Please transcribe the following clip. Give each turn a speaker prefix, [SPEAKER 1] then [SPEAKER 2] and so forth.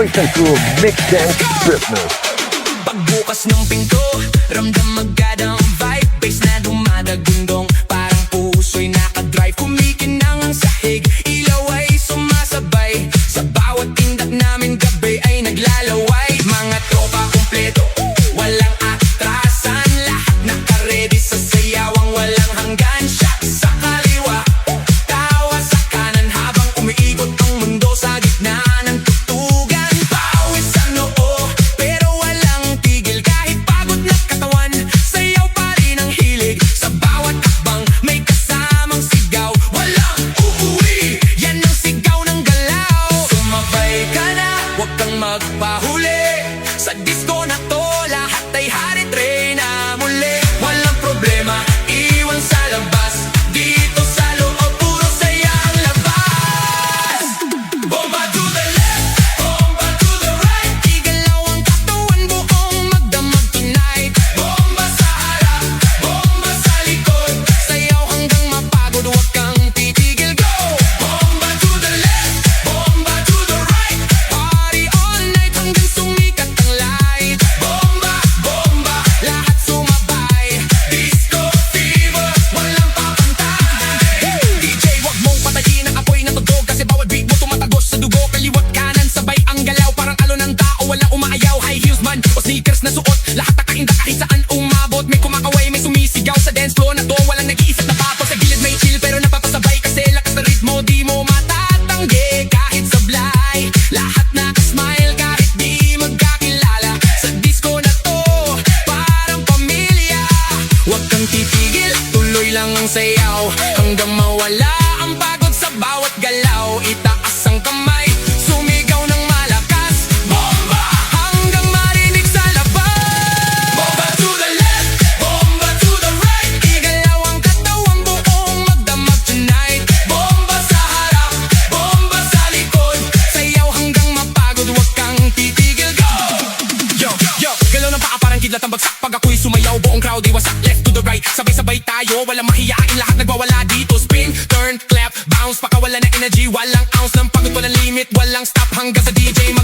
[SPEAKER 1] Boys and Crew Mix Dance Business.
[SPEAKER 2] Pagbukas ng pinto, ramdam agad ang vibe. Bass na dumadagundong, parang puso'y nakadrive. Kumikinang ang sahig, ilaw ay sumasabay. Sa bawat tindak namin gabi ay naglalaway. Mga tropa kumpleto, walang atrasan. Lahat nakaredy sa sayawang walang hanggan. Shot sa kaliwa, tawa sa kanan. Habang umiikot ang mundo sa gitna ng tutugan. Pawis sa noo, pero walang tigil. Kahit pagod na katawan, sayaw pa rin ang hilig. Sa bawat akbang may kasamang sigaw. Walang uuwi, yan ang sigaw ng galaw. Sumabay ka na, huwag kang magpahuli. Sa disco na to, lahat ay hari-tray na muli. Walang problema, iwan sa labas. Dito sa loob, puro saya ang labas. Bomba to the left, bomba to the right. Igalaw ang katawan, buong magdamag tonight. Bomba sa harap, bomba sa likod. Sayaw hanggang mapagod, huwag kang titigil, go! Bomba to the left, bomba to the right. Party all night hanggang sumikat ang light. Bomba, bomba, lahat sumabay. Disco fever, walang papantay. DJ, wag mong patayin ang apoy ng tugtog. Kasi bawat beat mo tumatagos sa dugo. Kaliwat kanan, sabay ang galaw. Parang alon ng tao, walang umaayaw. High heels man o sneakers na suot. Lahat nakainda kahit saan umabot. May kumakaway, may sumisigaw sa dance floor na to. Walang nag-iisip na papo. Sa gilid may chill pero napapasabay. Kasi lakas na ritmo, di mo matatanggi. Kahit sablay, lahat nakasmile. Kahit di magkakilala. Sa disco na to, parang pamilya. Huwag kang titigil, tuloy lang ang sayaw. Hanggang mawala ang pagod sa bawat galaw. Itaas ang kamay, sumigaw ng malakas. Bomba, hanggang marinig sa labas. Bomba to the left, bomba to the right. Igalaw ang katawan, buong magdamag tonight. Bomba sa harap, bomba sa likod. Sayaw hanggang mapagod, huwag kang titigil, go! Yo, yo, galaw ng paa parang kidlat ang bagsak. Pag ako'y sumayaw, buong crowd ay wasak. Left to the right, sabay-sabay tayo. Walang mahiyain, lahat nagwawala dito. Spin, turn, clap, bounce, pakawala na energy. Walang ounce ng pagod, walang limit, walang stop. Hanggang sa DJ